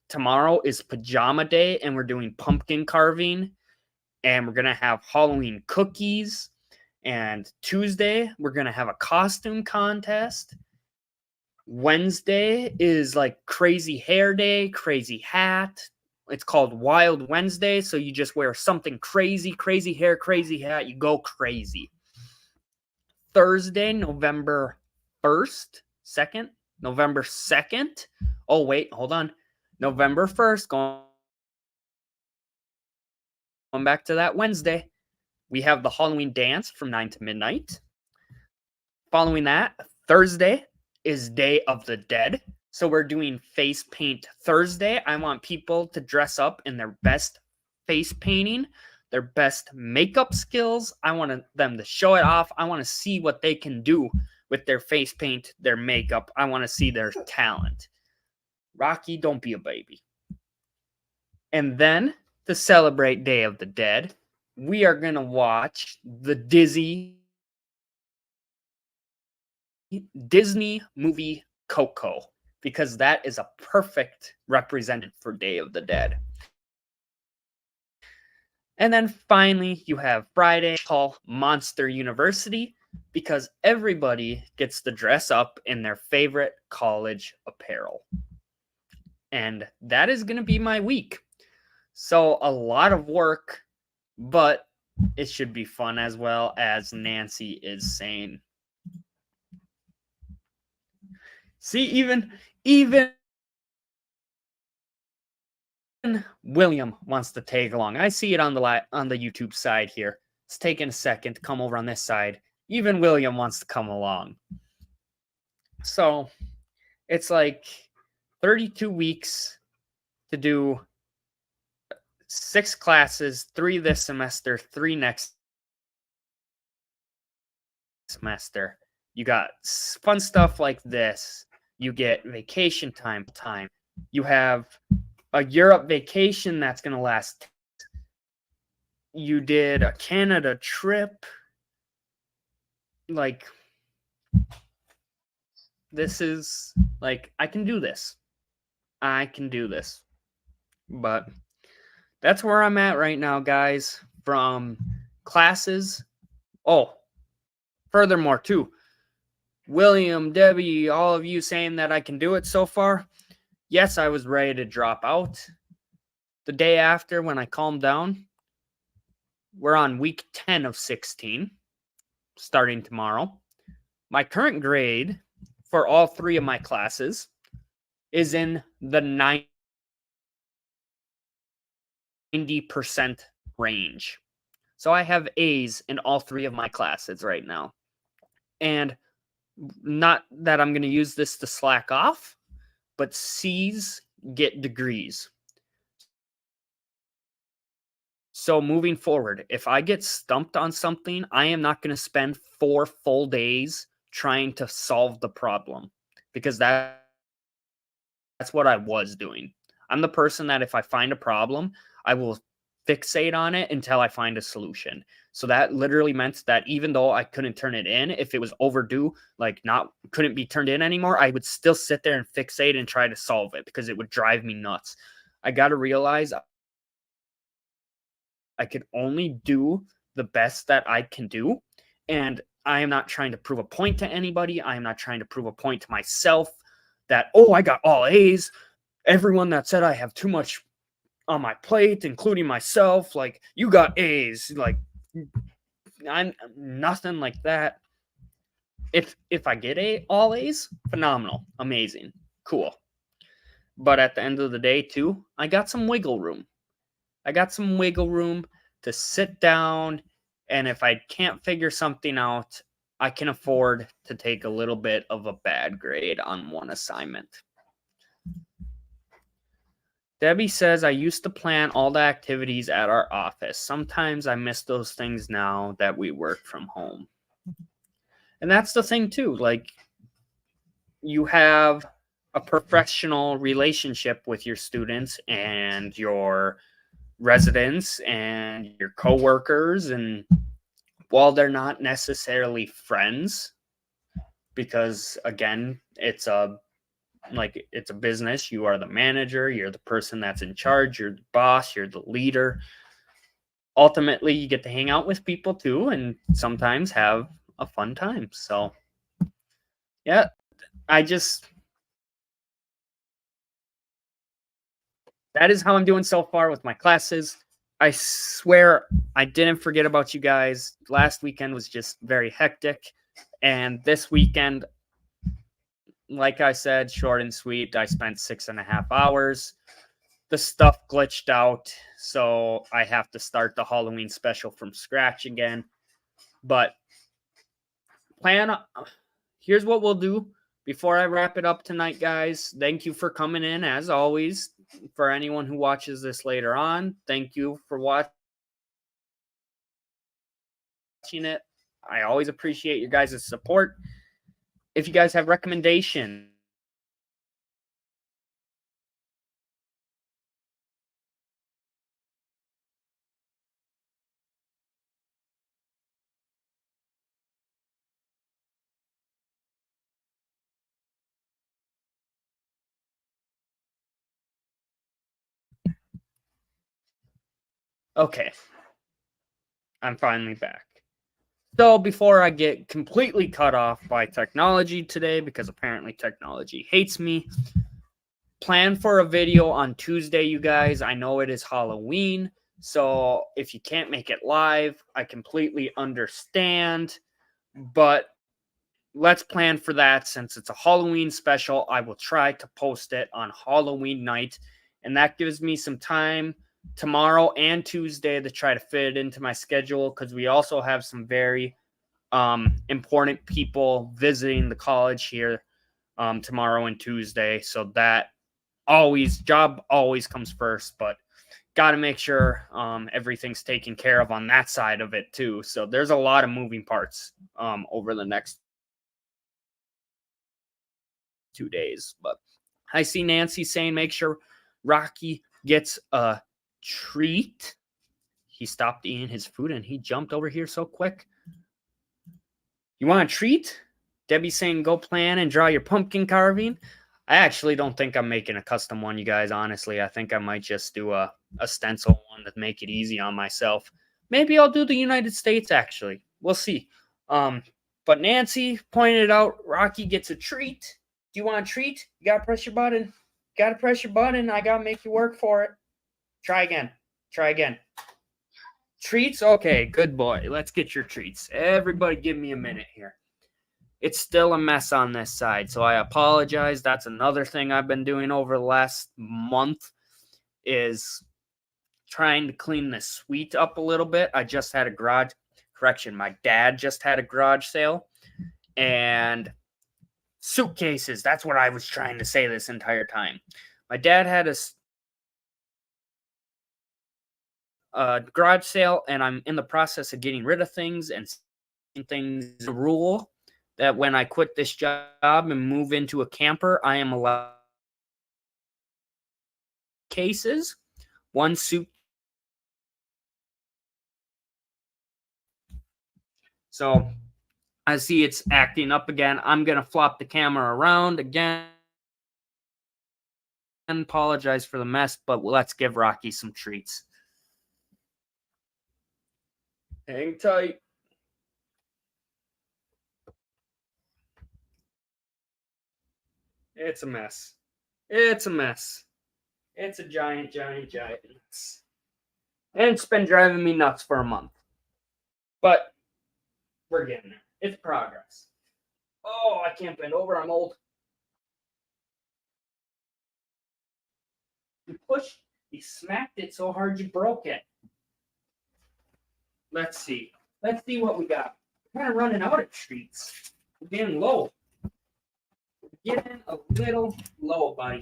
Tomorrow is pajama day, and we're doing pumpkin carving, and we're going to have Halloween cookies. And Tuesday, we're going to have a costume contest. Wednesday is like crazy hair day, crazy hat. It's called Wild Wednesday. So you just wear something crazy, crazy hair, crazy hat. You go crazy. Thursday, November 1st, 2nd, November 2nd. Oh, wait, hold on. November 1st, going back to that Wednesday, we have the Halloween dance from 9 to midnight. Following that, Thursday is Day of the Dead. So we're doing face paint Thursday. I want people to dress up in their best face painting, their best makeup skills. I want them to show it off. I want to see what they can do with their face paint, their makeup. I want to see their talent. Rocky, don't be a baby. And then to celebrate Day of the Dead, we are going to watch the Disney movie Coco, because that is a perfect representative for Day of the Dead. And then finally, you have Friday called Monster University, because everybody gets to dress up in their favorite college apparel. And that is going to be my week. So a lot of work, but it should be fun as well, as Nancy is saying. See, even William wants to tag along. I see it on the YouTube side here. It's taking a second to come over on this side. Even William wants to come along. So it's like 32 weeks to do 6 classes, 3 this semester, 3 next semester. You got fun stuff like this. You get vacation time. You have a Europe vacation that's going to last. You did a Canada trip. Like, this is, like, I can do this. But that's where I'm at right now, guys, from classes. Oh, furthermore, too, William, Debbie, all of you saying that I can do it so far. Yes, I was ready to drop out. The day after, when I calmed down, we're on week 10 of 16, starting tomorrow. My current grade for all 3 of my classes is in the 90% range. So I have A's in all 3 of my classes right now. And not that I'm going to use this to slack off, but C's get degrees. So moving forward, if I get stumped on something, I am not going to spend 4 full days trying to solve the problem, because that's what I was doing. I'm the person that if I find a problem, I will fixate on it until I find a solution. So that literally meant that even though I couldn't turn it in, if it was overdue, like couldn't be turned in anymore, I would still sit there and fixate and try to solve it, because it would drive me nuts. I got to realize I could only do the best that I can do. And I am not trying to prove a point to anybody. I am not trying to prove a point to myself that, oh, I got all A's. Everyone that said I have too much on my plate, including myself, like, you got A's. Like, I'm nothing like that. If I get all A's, phenomenal, amazing, Cool. But at the end of the day, too, I got some wiggle room. I got some wiggle room to sit down, and if I can't figure something out, I can afford to take a little bit of a bad grade on one assignment. Debbie says, I used to plan all the activities at our office. Sometimes I miss those things now that we work from home. And that's the thing, too. Like, you have a professional relationship with your students and your residents and your coworkers, and while they're not necessarily friends, because again, it's a business, you are the manager, you're the person that's in charge, you're the boss, you're the leader. Ultimately, you get to hang out with people too, and sometimes have a fun time. So yeah, that is how I'm doing so far with my classes. I swear I didn't forget about you guys. Last weekend was just very hectic. And this weekend, like I said, short and sweet, I spent 6.5 hours. The stuff glitched out, so I have to start the Halloween special from scratch again. But here's what we'll do before I wrap it up tonight, guys. Thank you for coming in, as always. For anyone who watches this later on, thank you for watching it. I always appreciate your guys' support. If you guys have recommendations, okay, I'm finally back. So before I get completely cut off by technology today, because apparently technology hates me, plan for a video on Tuesday, you guys. I know it is Halloween, so if you can't make it live, I completely understand, but let's plan for that. Since it's a Halloween special, I will try to post it on Halloween night, and that gives me some time tomorrow and Tuesday to try to fit it into my schedule, because we also have some very important people visiting the college here tomorrow and Tuesday. So that job always comes first, but got to make sure everything's taken care of on that side of it too. So there's a lot of moving parts over the next 2 days. But I see Nancy saying make sure Rocky gets a treat. He stopped eating his food and he jumped over here so quick. You want a treat? Debbie saying go plan and draw your pumpkin carving. I actually don't think I'm making a custom one, you guys. Honestly, I think I might just do a stencil one to make it easy on myself. Maybe I'll do the United States, actually. We'll see. But Nancy pointed out Rocky gets a treat. Do you want a treat? You gotta press your button. Gotta press your button. I gotta make you work for it. Try again. Try again. Treats? Okay, good boy. Let's get your treats. Everybody give me a minute here. It's still a mess on this side, so I apologize. That's another thing I've been doing over the last month, is trying to clean the suite up a little bit. I just had a garage correction. My dad just had a garage sale, and suitcases. That's what I was trying to say this entire time. My dad had a garage sale, and I'm in the process of getting rid of things and things. The rule that when I quit this job and move into a camper, I am allowed cases, one suit. So I see it's acting up again. I'm going to flop the camera around again. Apologize for the mess, but let's give Rocky some treats. Hang tight. It's a mess. It's a mess. It's a giant, giant, giant mess. And it's been driving me nuts for a month. But we're getting there. It's progress. Oh, I can't bend over. I'm old. You smacked it so hard you broke it. Let's see. Let's see what we got. We're kind of running out of treats. We're getting low. We're getting a little low, buddy.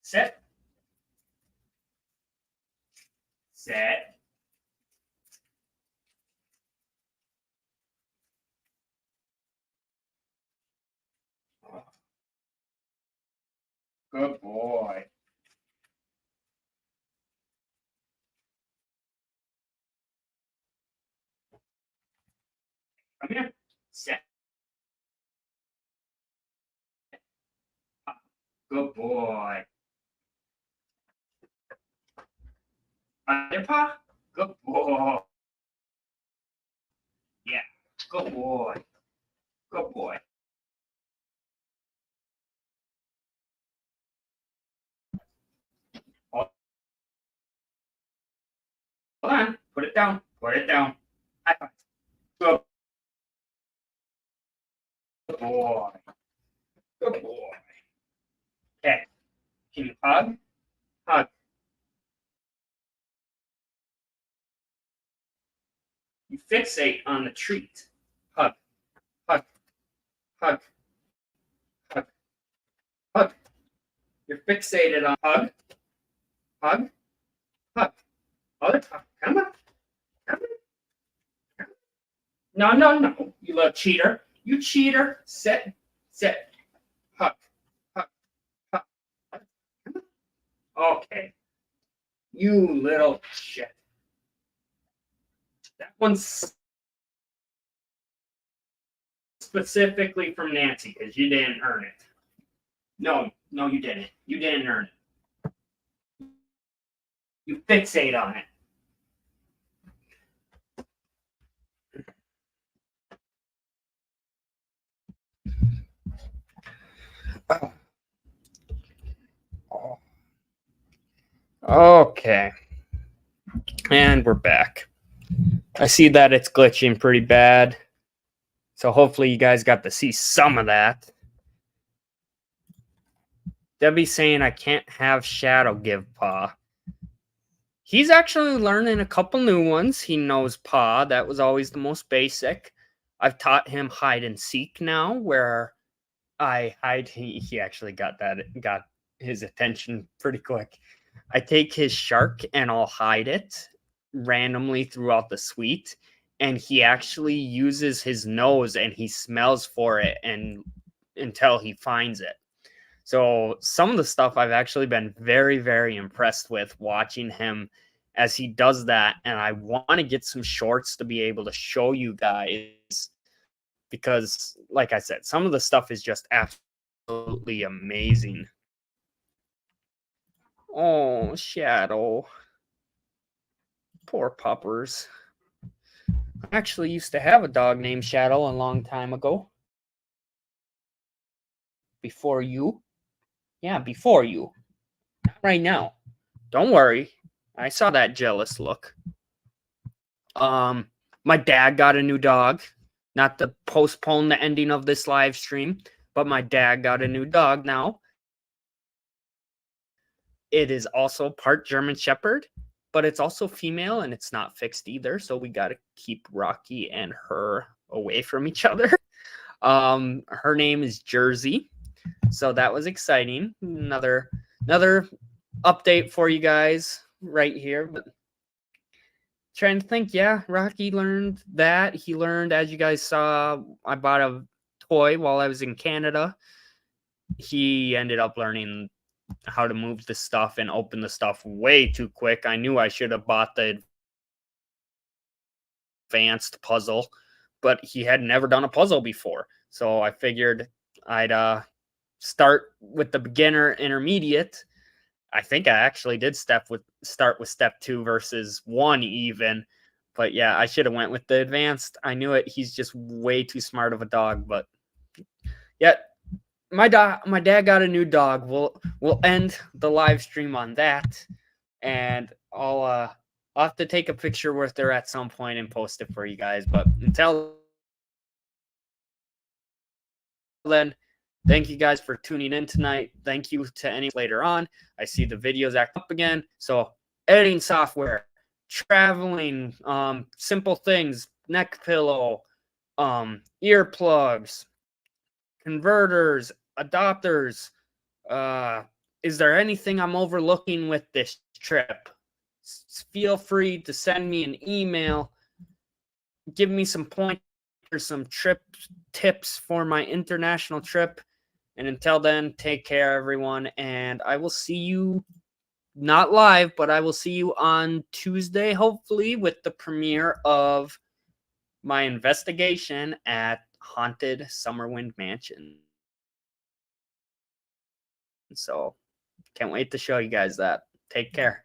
Set. Set. Good boy. Come here. Set. Good boy. Under paw. Good boy. Yeah. Good boy. Good boy. Hold on. Put it down. Put it down. High five. Good boy. Good boy. Okay. Can you hug? Hug. You fixate on the treat. Hug. Hug. Hug. Hug. Hug. You're fixated on hug. Hug. Hug. Other time. Come on. Come on. Come on. No, no, no. You little cheater. You cheater. Sit. Sit. Hug. Hug. Hug. Come on. Okay. You little shit. That one's specifically from Nancy because you didn't earn it. No, no, you didn't. You didn't earn it. You fixate on it. Okay. And we're back. I see that it's glitching pretty bad. So hopefully you guys got to see some of that. Debbie's saying I can't have Shadow give paw. He's actually learning a couple new ones. He knows paw. That was always the most basic. I've taught him hide and seek now, where I hide. He actually got his attention pretty quick. I take his shark and I'll hide it randomly throughout the suite, and he actually uses his nose and he smells for it and until he finds it. So some of the stuff I've actually been very, very impressed with watching him as he does that. And I want to get some shorts to be able to show you guys because, like I said, some of the stuff is just absolutely amazing. Oh, Shadow. Poor puppers. I actually used to have a dog named Shadow a long time ago. Before you. Yeah, before you. Not right now. Don't worry. I saw that jealous look. My dad got a new dog. Not to postpone the ending of this live stream, but my dad got a new dog now. It is also part German Shepherd, but it's also female and it's not fixed either. So we got to keep Rocky and her away from each other. Her name is Jersey. So that was exciting. Another update for you guys right here. But trying to think, yeah, Rocky learned that. He learned, as you guys saw, I bought a toy while I was in Canada. He ended up learning how to move the stuff and open the stuff way too quick. I knew I should have bought the advanced puzzle, but he had never done a puzzle before. So I figured I'd start with the beginner intermediate. I think I actually did start with step 2 versus 1 even. But yeah, I should have went with the advanced. I knew it. He's just way too smart of a dog. But yeah, my dad got a new dog. We'll end the live stream on that, and I'll have to take a picture with her at some point and post it for you guys. But until then, Thank you guys for tuning in tonight. Thank you to any later on. I see the videos act up again. So editing software, traveling, simple things, neck pillow, earplugs, converters, adapters. Is there anything I'm overlooking with this trip? Feel free to send me an email. Give me some pointers, some trip tips for my international trip. And until then, take care, everyone. And I will see you not live, but I will see you on Tuesday, hopefully, with the premiere of my investigation at Haunted Summerwind Mansion. So can't wait to show you guys that. Take care.